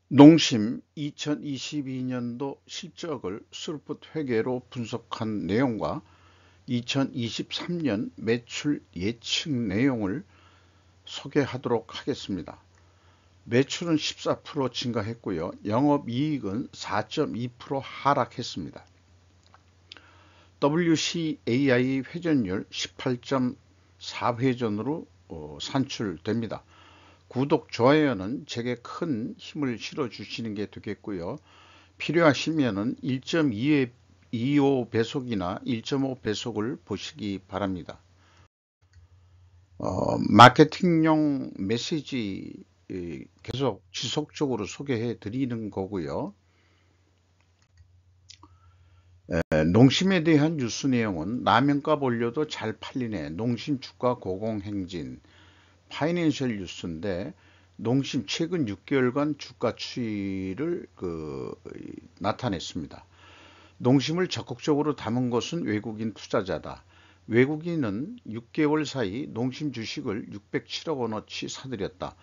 농심 2022년도 실적을 스루풋 회계로 분석한 내용과 2023년 매출 예측 내용을 소개하도록 하겠습니다. 매출은 14% 증가했고요. 영업이익은 4.2% 하락했습니다. WCAI 회전율 18.4회전으로 산출됩니다. 구독, 좋아요는 제게 큰 힘을 실어주시는 게 되겠고요. 필요하시면 1.25 배속이나 1.5 배속을 보시기 바랍니다. 마케팅용 메시지 계속 지속적으로 소개해 드리는 거고요. 농심에 대한 뉴스 내용은 라면값 올려도 잘 팔리네, 농심 주가 고공행진, 파이낸셜 뉴스인데 농심 최근 6개월간 주가 추이를 나타냈습니다. 농심을 적극적으로 담은 것은 외국인 투자자다. 외국인은 6개월 사이 농심 주식을 607억 원어치 사들였다.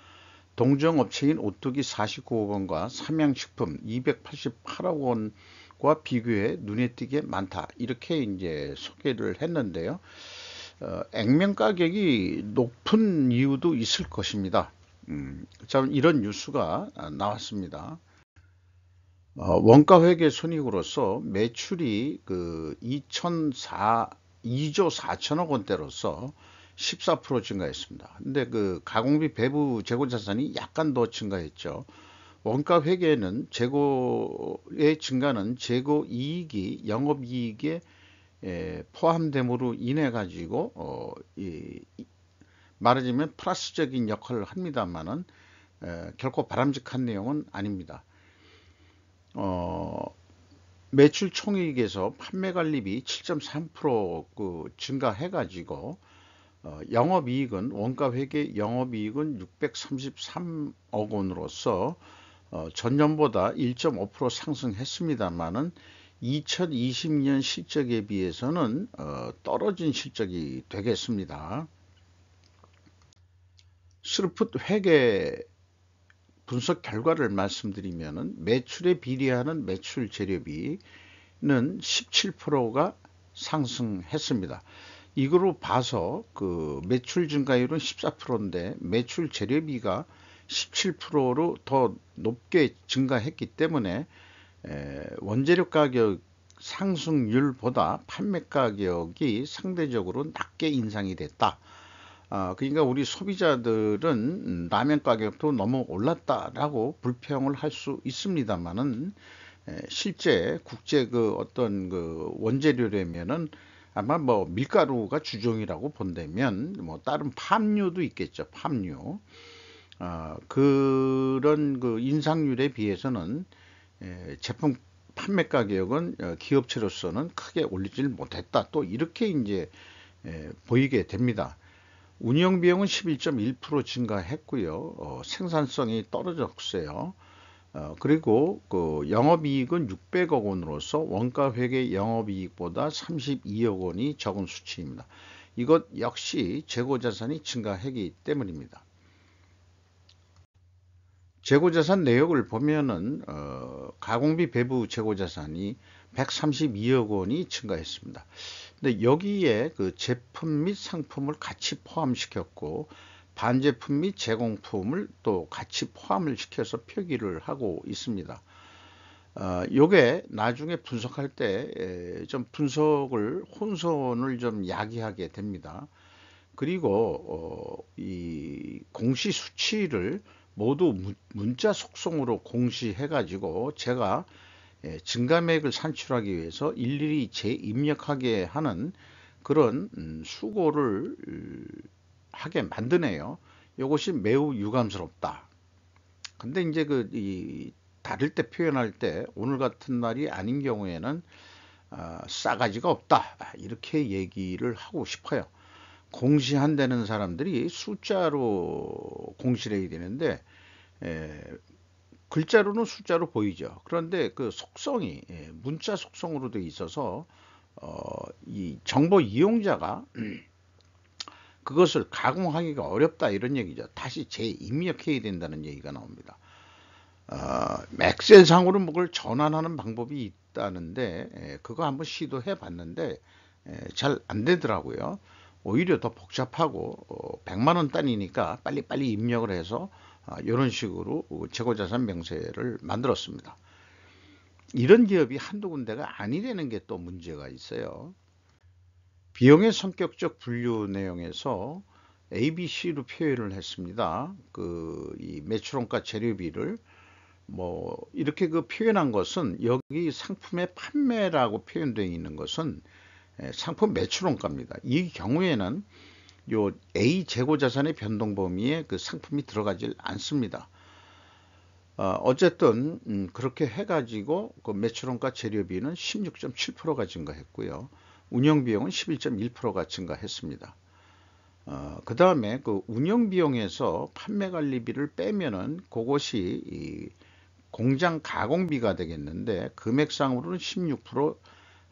동종업체인 오뚜기 49억 원과 삼양식품 288억 원과 비교해 눈에 띄게 많다. 이렇게 이제 소개를 했는데요. 액면 가격이 높은 이유도 있을 것입니다. 자, 이런 뉴스가 나왔습니다. 원가 회계 손익으로서 매출이 2조 4천억 원대로서 14% 증가했습니다. 근데 가공비 배부 재고 자산이 약간 더 증가했죠. 원가 회계는 재고의 증가는 재고 이익이 영업이익에 포함됨으로 인해 가지고 말하자면 플러스적인 역할을 합니다만은 결코 바람직한 내용은 아닙니다. 매출 총이익에서 판매관리비 7.3% 증가해 가지고 영업이익은 원가회계 영업이익은 633억 원으로서 전년보다 1.5% 상승했습니다만은 2020년 실적에 비해서는 떨어진 실적이 되겠습니다. 스루풋 회계 분석 결과를 말씀드리면 매출에 비례하는 매출 재료비는 17%가 상승했습니다. 이거로 봐서 매출 증가율은 14%인데 매출 재료비가 17%로 더 높게 증가했기 때문에 원재료 가격 상승률보다 판매 가격이 상대적으로 낮게 인상이 됐다. 그러니까 우리 소비자들은 라면 가격도 너무 올랐다라고 불평을 할 수 있습니다만은 실제 국제 어떤 원재료라면은 아마 뭐 밀가루가 주종이라고 본다면 뭐 다른 팜유도 있겠죠. 팜유. 그런 인상률에 비해서는 제품 판매 가격은 기업체로서는 크게 올리질 못했다. 또 이렇게 이제 보이게 됩니다. 운영 비용은 11.1% 증가했고요. 생산성이 떨어졌어요. 그리고 영업이익은 600억 원으로서 원가회계 영업이익보다 32억 원이 적은 수치입니다. 이것 역시 재고자산이 증가했기 때문입니다. 재고자산 내역을 보면은 가공비 배부 재고자산이 132억 원이 증가했습니다. 근데 여기에 제품 및 상품을 같이 포함시켰고 반제품 및 제공품을 또 같이 포함을 시켜서 표기를 하고 있습니다. 요게 나중에 분석할 때 좀 분석을 혼선을 좀 야기하게 됩니다. 그리고 이 공시 수치를 모두 문자 속성으로 공시해 가지고 제가 증감액을 산출하기 위해서 일일이 재입력하게 하는 그런 수고를 하게 만드네요. 이것이 매우 유감스럽다. 근데 이제 다를 때 표현할 때 오늘 같은 날이 아닌 경우에는 싸가지가 없다, 이렇게 얘기를 하고 싶어요. 공시한다는 사람들이 숫자로 공시를 해야 되는데 글자로는 숫자로 보이죠. 그런데 속성이 문자 속성으로 되어 있어서 이 정보 이용자가 그것을 가공하기가 어렵다, 이런 얘기죠. 다시 재입력해야 된다는 얘기가 나옵니다. 엑셀상으로 뭐를 전환하는 방법이 있다는데 그거 한번 시도해 봤는데 잘 안 되더라고요. 오히려 더 복잡하고 100만 원 단위니까 빨리빨리 입력을 해서 이런 식으로 재고자산 명세를 만들었습니다. 이런 기업이 한두 군데가 아니 되는 게 또 문제가 있어요. 비용의 성격적 분류 내용에서 A, B, C로 표현을 했습니다. 이 매출원가 재료비를 뭐 이렇게 표현한 것은 여기 상품의 판매라고 표현되어 있는 것은 상품 매출원가입니다. 이 경우에는 요 A 재고자산의 변동 범위에 그 상품이 들어가질 않습니다. 어쨌든 그렇게 해가지고 그 매출원가 재료비는 16.7%가 증가했고요. 운영비용은 11.1%가 증가했습니다. 그 다음에 그 운영비용에서 판매관리비를 빼면은 그것이 이 공장 가공비가 되겠는데 금액상으로는 16%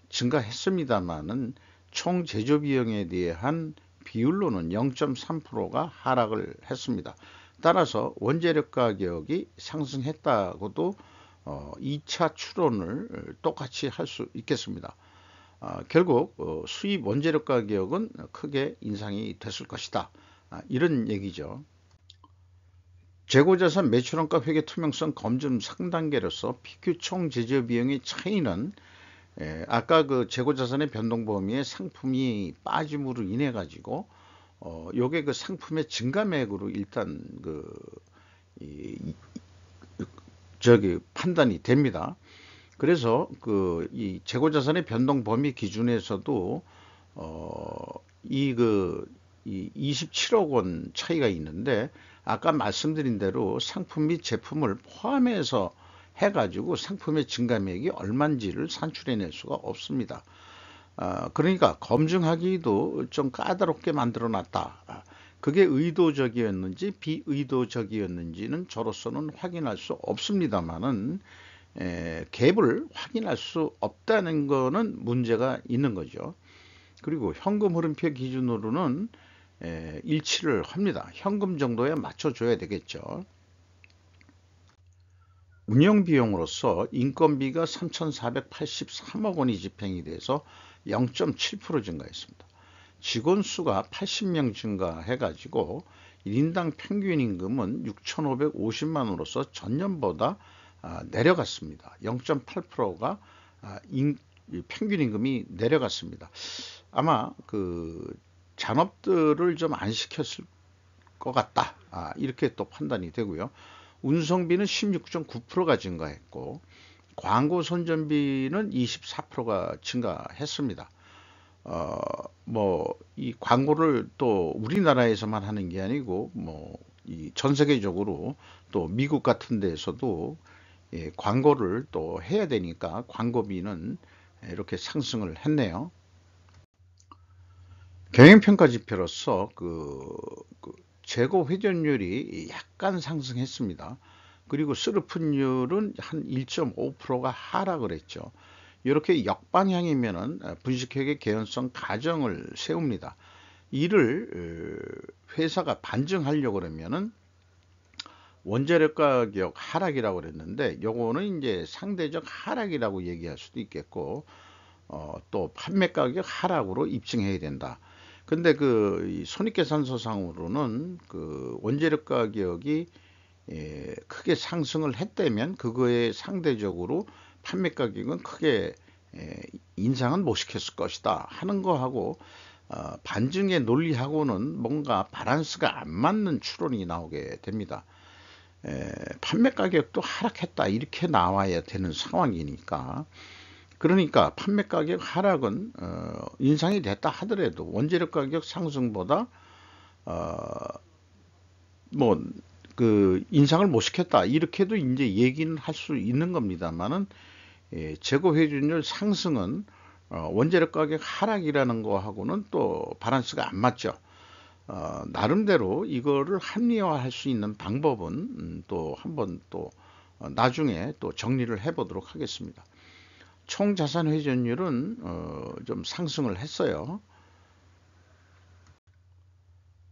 증가했습니다만은 총 제조비용에 대한 비율로는 0.3%가 하락을 했습니다. 따라서 원재료 가격이 상승했다고도 2차 추론을 똑같이 할 수 있겠습니다. 결국 수입 원재료 가격은 크게 인상이 됐을 것이다. 이런 얘기죠. 재고자산 매출원가 회계 투명성 검증 상단계로서 PQ 총 제조 비용의 차이는 아까 그 재고자산의 변동 범위에 상품이 빠짐으로 인해 가지고 요게 그 상품의 증가맥으로 일단 이, 판단이 됩니다. 그래서 이 재고자산의 변동 범위 기준에서도 이 27억 원 차이가 있는데 아까 말씀드린 대로 상품 및 제품을 포함해서 해가지고 상품의 증가액이 얼마인지를 산출해낼 수가 없습니다. 그러니까 검증하기도 좀 까다롭게 만들어 놨다. 그게 의도적이었는지 비의도적이었는지는 저로서는 확인할 수 없습니다만은 갭을 확인할 수 없다는 거는 문제가 있는 거죠. 그리고 현금 흐름표 기준으로는 일치를 합니다. 현금 정도에 맞춰줘야 되겠죠. 운영비용으로서 인건비가 3,483억 원이 집행이 돼서 0.7% 증가했습니다. 직원 수가 80명 증가해가지고 1인당 평균 임금은 6,550만 원으로서 전년보다 내려갔습니다. 0.8%가 평균 임금이 내려갔습니다. 아마 그 잔업들을 좀 안 시켰을 것 같다. 이렇게 또 판단이 되고요. 운송비는 16.9%가 증가했고 광고 선전비는 24%가 증가했습니다. 이 광고를 또 우리나라에서만 하는 게 아니고 전 세계적으로 또 미국 같은 데에서도 광고를 또 해야 되니까 광고비는 이렇게 상승을 했네요. 경영평가 지표로서 재고 회전율이 약간 상승했습니다. 그리고 스루풋율은 한 1.5%가 하락을 했죠. 이렇게 역방향이면은 분식회계 개연성 가정을 세웁니다. 이를 회사가 반증하려고 그러면은 원재료 가격 하락이라고 그랬는데 요거는 이제 상대적 하락이라고 얘기할 수도 있겠고 또 판매 가격 하락으로 입증해야 된다. 근데 손익계산서상으로는 원재료 가격이 크게 상승을 했다면 그거에 상대적으로 판매 가격은 크게 인상은 못 시켰을 것이다 하는 거하고 반증의 논리하고는 뭔가 밸런스가 안 맞는 추론이 나오게 됩니다. 판매 가격도 하락했다 이렇게 나와야 되는 상황이니까 그러니까 판매 가격 하락은 인상이 됐다 하더라도 원재료 가격 상승보다 인상을 못 시켰다 이렇게도 이제 얘기는 할 수 있는 겁니다만은 재고 회전율 상승은 원재료 가격 하락이라는 거하고는 또 밸런스가 안 맞죠. 나름대로 이거를 합리화할 수 있는 방법은 또 한번 또 나중에 또 정리를 해 보도록 하겠습니다. 총 자산 회전율은 좀 상승을 했어요.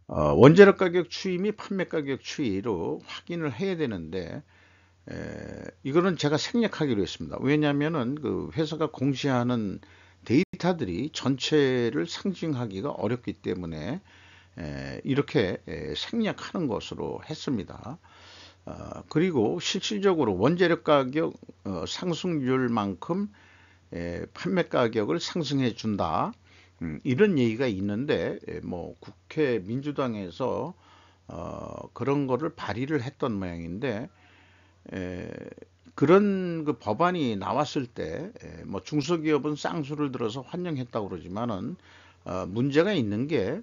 원재료 가격 추이 및 판매 가격 추이로 확인을 해야 되는데 이거는 제가 생략하기로 했습니다. 왜냐하면은 그 회사가 공시하는 데이터들이 전체를 상징하기가 어렵기 때문에 이렇게 생략하는 것으로 했습니다. 그리고 실질적으로 원재료 가격 상승률만큼 판매 가격을 상승해 준다. 이런 얘기가 있는데 뭐 국회 민주당에서 그런 거를 발의를 했던 모양인데 에, 그런 그 법안이 나왔을 때 뭐 중소기업은 쌍수를 들어서 환영했다고 그러지만은 문제가 있는 게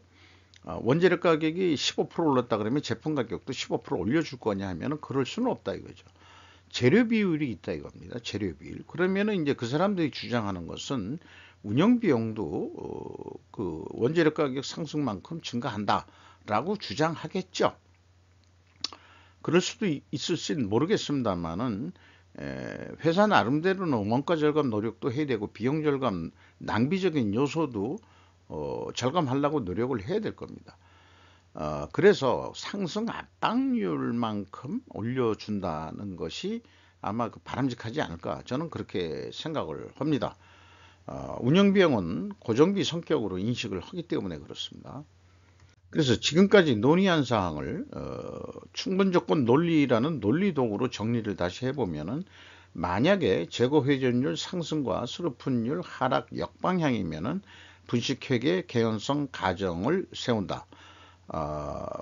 원재료 가격이 15% 올랐다 그러면 제품 가격도 15% 올려줄 거냐 하면은 그럴 수는 없다 이거죠. 재료 비율이 있다 이겁니다. 재료 비율. 그러면은 이제 그 사람들이 주장하는 것은 운영 비용도 그 원재료 가격 상승만큼 증가한다라고 주장하겠죠. 그럴 수도 있을진 모르겠습니다만은 회사 나름대로는 원가 절감 노력도 해야 되고 비용 절감 낭비적인 요소도 절감하려고 노력을 해야 될 겁니다. 그래서 상승 압박률만큼 올려준다는 것이 아마 그 바람직하지 않을까 저는 그렇게 생각을 합니다. 운영비용은 고정비 성격으로 인식을 하기 때문에 그렇습니다. 그래서 지금까지 논의한 사항을 충분조건 논리라는 논리도구로 정리를 다시 해보면은 만약에 재고 회전율 상승과 수료분율 하락 역방향이면은 분식회계 개연성 가정을 세운다.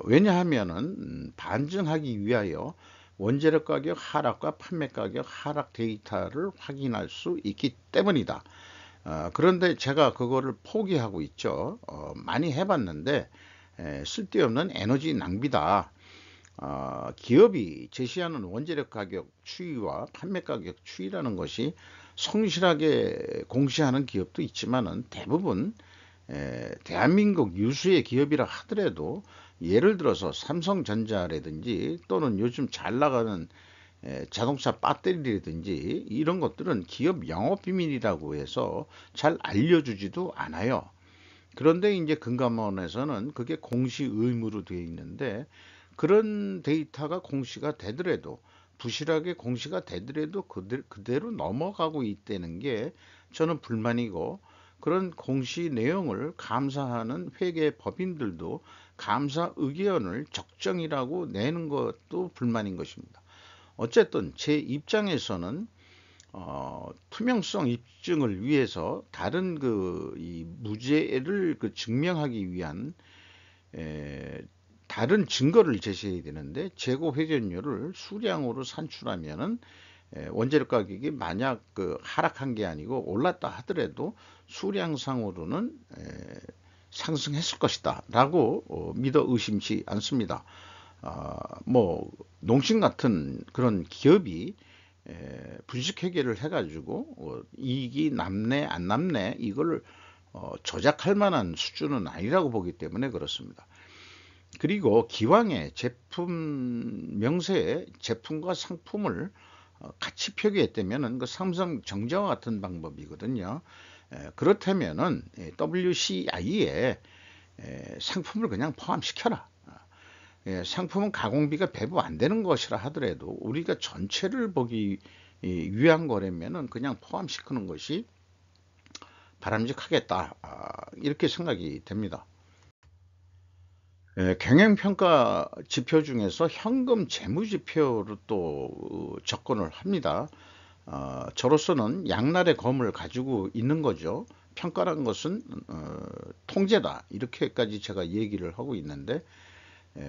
왜냐하면은 반증하기 위하여 원재료 가격 하락과 판매 가격 하락 데이터를 확인할 수 있기 때문이다. 그런데 제가 그거를 포기하고 있죠. 많이 해봤는데 쓸데없는 에너지 낭비다. 기업이 제시하는 원재료 가격 추이와 판매 가격 추이라는 것이 성실하게 공시하는 기업도 있지만은 대부분 대한민국 유수의 기업이라 하더라도 예를 들어서 삼성전자라든지 또는 요즘 잘 나가는 자동차 배터리라든지 이런 것들은 기업 영업 비밀이라고 해서 잘 알려주지도 않아요. 그런데 이제 금감원에서는 그게 공시 의무로 되어 있는데 그런 데이터가 공시가 되더라도 부실하게 공시가 되더라도 그대로 넘어가고 있다는 게 저는 불만이고 그런 공시 내용을 감사하는 회계 법인들도 감사 의견을 적정이라고 내는 것도 불만인 것입니다. 어쨌든 제 입장에서는 투명성 입증을 위해서 다른 이 무죄를 증명하기 위한 다른 증거를 제시해야 되는데 재고 회전율을 수량으로 산출하면은 원재료 가격이 만약 하락한 게 아니고 올랐다 하더라도 수량상으로는 상승했을 것이다 라고 믿어 의심치 않습니다. 뭐 농심 같은 그런 기업이 분식회계를 해가지고 이익이 남네 안 남네 이걸 조작할 만한 수준은 아니라고 보기 때문에 그렇습니다. 그리고 기왕에 제품 명세에 제품과 상품을 같이 표기했다면은 그 삼성 정자와 같은 방법이거든요. 그렇다면은 WCI에 상품을 그냥 포함시켜라. 상품은 가공비가 배부 안 되는 것이라 하더라도 우리가 전체를 보기 위한 거라면은 그냥 포함시키는 것이 바람직하겠다. 이렇게 생각이 됩니다. 경영평가 지표 중에서 현금 재무지표로 또 접근을 합니다. 저로서는 양날의 검을 가지고 있는 거죠. 평가란 것은 통제다. 이렇게까지 제가 얘기를 하고 있는데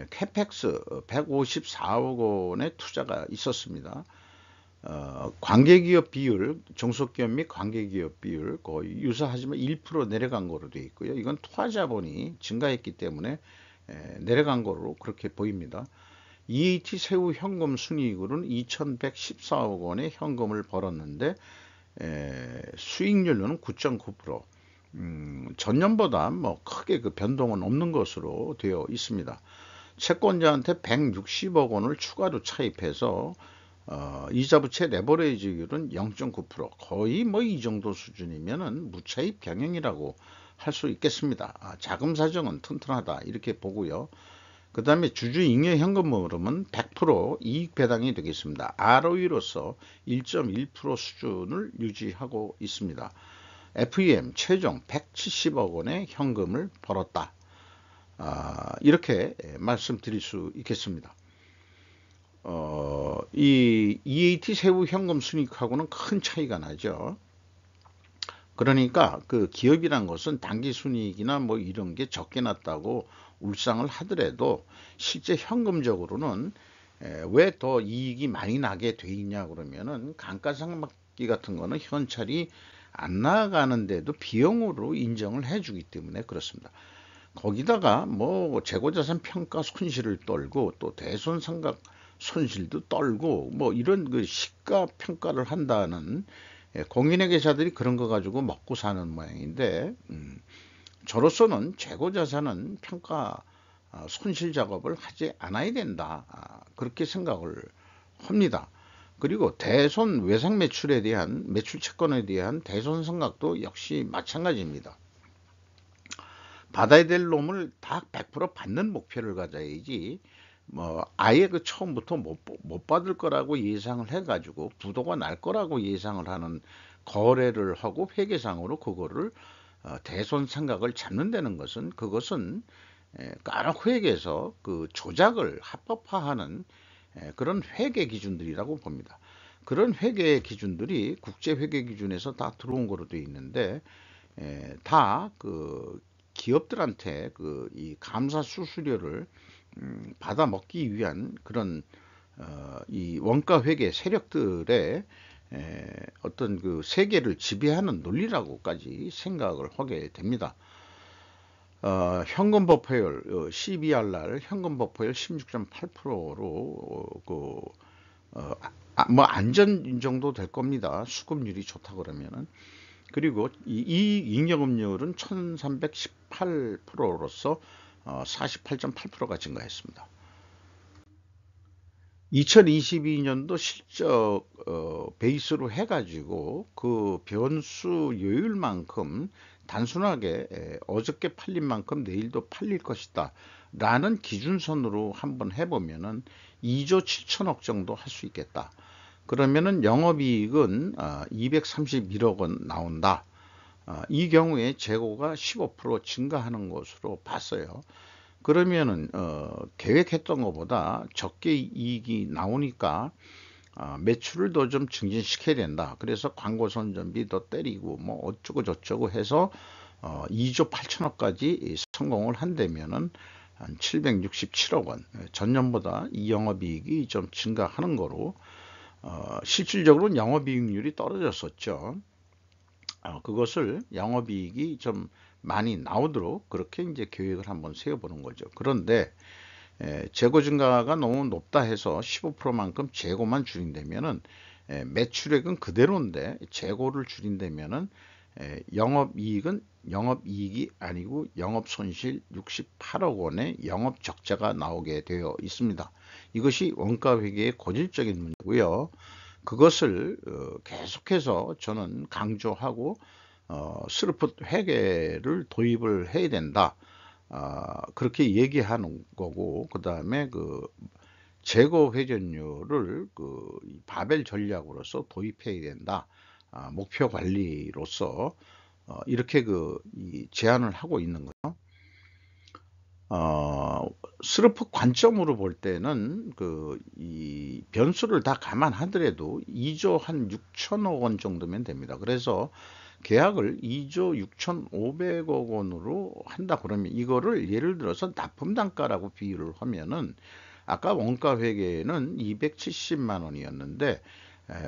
캐펙스 154억 원의 투자가 있었습니다. 관계기업 비율, 중소기업 및 관계기업 비율 거의 유사하지만 1% 내려간 거로 되어 있고요. 이건 투하자본이 증가했기 때문에 내려간 거로 그렇게 보입니다. EAT 세후 현금 순이익으로는 2114억 원의 현금을 벌었는데 수익률은 9.9%. 전년보다 뭐 크게 그 변동은 없는 것으로 되어 있습니다. 채권자한테 160억 원을 추가로 차입해서 이자부채 레버리지율은 0.9%. 거의 뭐 이 정도 수준이면은 무차입 경영이라고 할 수 있겠습니다. 자금 사정은 튼튼하다 이렇게 보고요. 그 다음에 주주잉여 현금흐름은 100% 이익 배당이 되겠습니다. ROE로서 1.1% 수준을 유지하고 있습니다. FEM 최종 170억 원의 현금을 벌었다. 이렇게 말씀드릴 수 있겠습니다. 이 EAT 세후 현금 순이익하고는 큰 차이가 나죠. 그러니까 그 기업이란 것은 단기 순이익이나 뭐 이런 게 적게 났다고 울상을 하더라도 실제 현금적으로는 왜 더 이익이 많이 나게 돼 있냐 그러면은 감가상각비 같은 거는 현찰이 안 나가는데도 비용으로 인정을 해주기 때문에 그렇습니다. 거기다가 뭐 재고자산 평가 손실을 떨고 또 대손상각 손실도 떨고 뭐 이런 그 시가 평가를 한다는 공인회계사들이 그런 거 가지고 먹고 사는 모양인데 저로서는 재고자산은 평가 손실 작업을 하지 않아야 된다. 그렇게 생각을 합니다. 그리고 대손 외상 매출에 대한 매출 채권에 대한 대손 상각도 역시 마찬가지입니다. 받아야 될 놈을 다 100% 받는 목표를 가져야지 뭐 아예 그 처음부터 못 받을 거라고 예상을 해가지고 부도가 날 거라고 예상을 하는 거래를 하고 회계상으로 그거를 대손 상각을 잡는다는 것은 그것은 까놓고 회계에서 그 조작을 합법화하는 그런 회계 기준들이라고 봅니다. 그런 회계 기준들이 국제 회계 기준에서 다 들어온 거로 되어 있는데 다 그 기업들한테 그 이 감사 수수료를 받아 먹기 위한 그런 이 원가 회계 세력들의 어떤 그 세계를 지배하는 논리라고까지 생각을 하게 됩니다. 현금 버퍼율 CBR 날 현금 버퍼율 16.8%로 뭐 안전 정도 될 겁니다. 수급률이 좋다 그러면은. 그리고 이 잉여금률은 1318%로서 48.8%가 증가했습니다. 2022년도 실적 베이스로 해가지고 그 변수 요율만큼 단순하게 어저께 팔린 만큼 내일도 팔릴 것이다 라는 기준선으로 한번 해보면은 2조 7천억 정도 할 수 있겠다. 그러면은 영업이익은 231억 원 나온다. 이 경우에 재고가 15% 증가하는 것으로 봤어요. 그러면은 계획했던 것보다 적게 이익이 나오니까 매출을 더 좀 증진시켜야 된다. 그래서 광고 선전비 더 때리고 뭐 어쩌고 저쩌고 해서 2조 8천억까지 성공을 한다면은 한 767억 원 전년보다 이 영업이익이 좀 증가하는 거로 실질적으로는 영업이익률이 떨어졌었죠. 그것을 영업이익이 좀 많이 나오도록 그렇게 이제 계획을 한번 세워보는 거죠. 그런데 재고 증가가 너무 높다 해서 15%만큼 재고만 줄인다면은 매출액은 그대로인데 재고를 줄인다면은 영업이익은 영업이익이 아니고 영업손실 68억 원의 영업적자가 나오게 되어 있습니다. 이것이 원가회계의 고질적인 문제고요. 그것을 계속해서 저는 강조하고 스루풋 회계를 도입을 해야 된다. 그렇게 얘기하는 거고 그 다음에 그 재고 회전율을 그 바벨 전략으로서 도입해야 된다. 목표 관리로서 이렇게 이 제안을 하고 있는 거죠. 스루프 관점으로 볼 때는 이 변수를 다 감안하더라도 2조 한 6천억 원 정도면 됩니다. 그래서 계약을 2조 6,500억 원으로 한다 그러면 이거를 예를 들어서 납품 단가라고 비유를 하면은 아까 원가 회계는 270만 원이었는데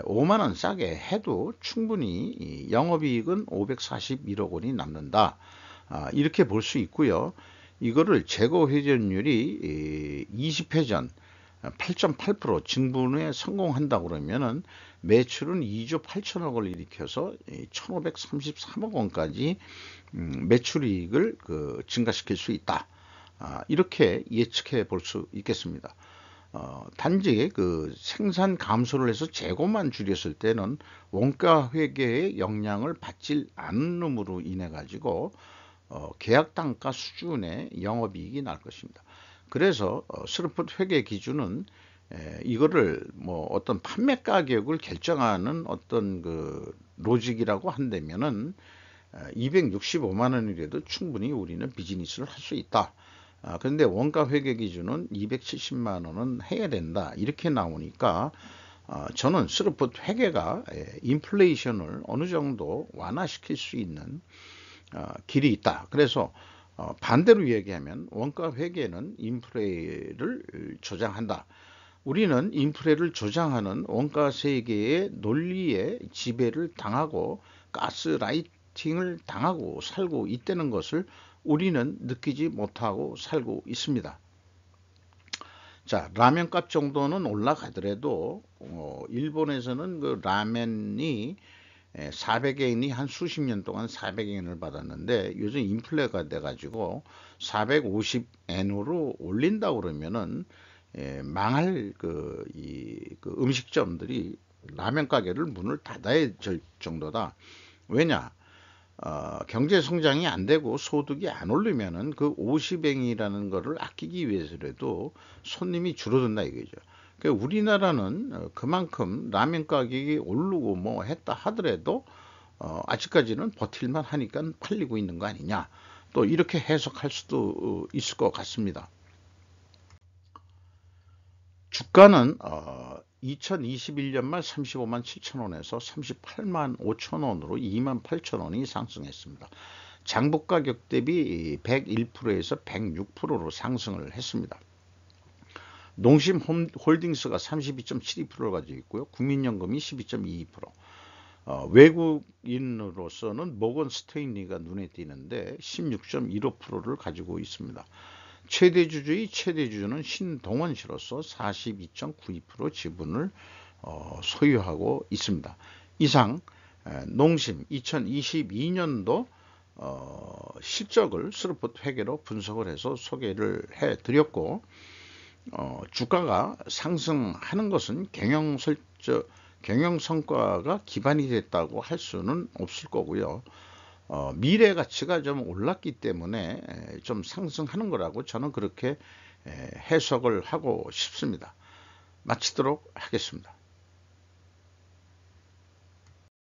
5만 원 싸게 해도 충분히 영업이익은 541억 원이 남는다. 이렇게 볼 수 있고요. 이거를 재고 회전율이 20회전 8.8% 증분에 성공한다 그러면은 매출은 2조 8천억을 일으켜서 1,533억 원까지 매출이익을 증가시킬 수 있다. 이렇게 예측해 볼 수 있겠습니다. 단지 생산 감소를 해서 재고만 줄였을 때는 원가 회계의 영향을 받지 않음으로 인해 가지고 계약 단가 수준의 영업이익이 날 것입니다. 그래서 스루풋 회계 기준은 이거를 뭐 어떤 판매 가격을 결정하는 어떤 그 로직이라고 한다면은 265만 원이라도 충분히 우리는 비즈니스를 할 수 있다. 그런데 원가 회계 기준은 270만 원은 해야 된다. 이렇게 나오니까 저는 스루풋 회계가 인플레이션을 어느 정도 완화시킬 수 있는 길이 있다. 그래서 반대로 얘기하면 원가 회계는 인플레를 조장한다. 우리는 인플레를 조장하는 원가 세계의 논리에 지배를 당하고 가스라이팅을 당하고 살고 있다는 것을 우리는 느끼지 못하고 살고 있습니다. 자, 라면값 정도는 올라가더라도 일본에서는 그 라면이 400엔이 한 수십 년 동안 400엔을 받았는데 요즘 인플레가 돼가지고 450엔으로 올린다 그러면은 망할 그 음식점들이 라면 가게를 문을 닫아야 될 정도다. 왜냐? 경제 성장이 안 되고 소득이 안 오르면은 그 50엔이라는 거를 아끼기 위해서라도 손님이 줄어든다 이거죠. 그러니까 우리나라는 그만큼 라면 가격이 오르고 뭐 했다 하더라도 아직까지는 버틸만 하니까 팔리고 있는 거 아니냐. 또 이렇게 해석할 수도 있을 것 같습니다. 주가는 2021년 말 35만 7천 원에서 38만 5천 원으로 2만 8천 원이 상승했습니다. 장부 가격 대비 101%에서 106%로 상승을 했습니다. 농심 홀딩스가 32.72%를 가지고 있고요. 국민연금이 12.22%. 외국인으로서는 모건 스테인리가 눈에 띄는데 16.15%를 가지고 있습니다. 최대 주주는 신동원씨로서 42.92% 지분을 소유하고 있습니다. 이상 농심 2022년도 실적을 스루풋 회계로 분석을 해서 소개를 해드렸고 주가가 상승하는 것은 경영 성과가 기반이 됐다고 할 수는 없을 거고요. 미래 가치가 좀 올랐기 때문에 좀 상승하는 거라고 저는 그렇게 해석을 하고 싶습니다. 마치도록 하겠습니다.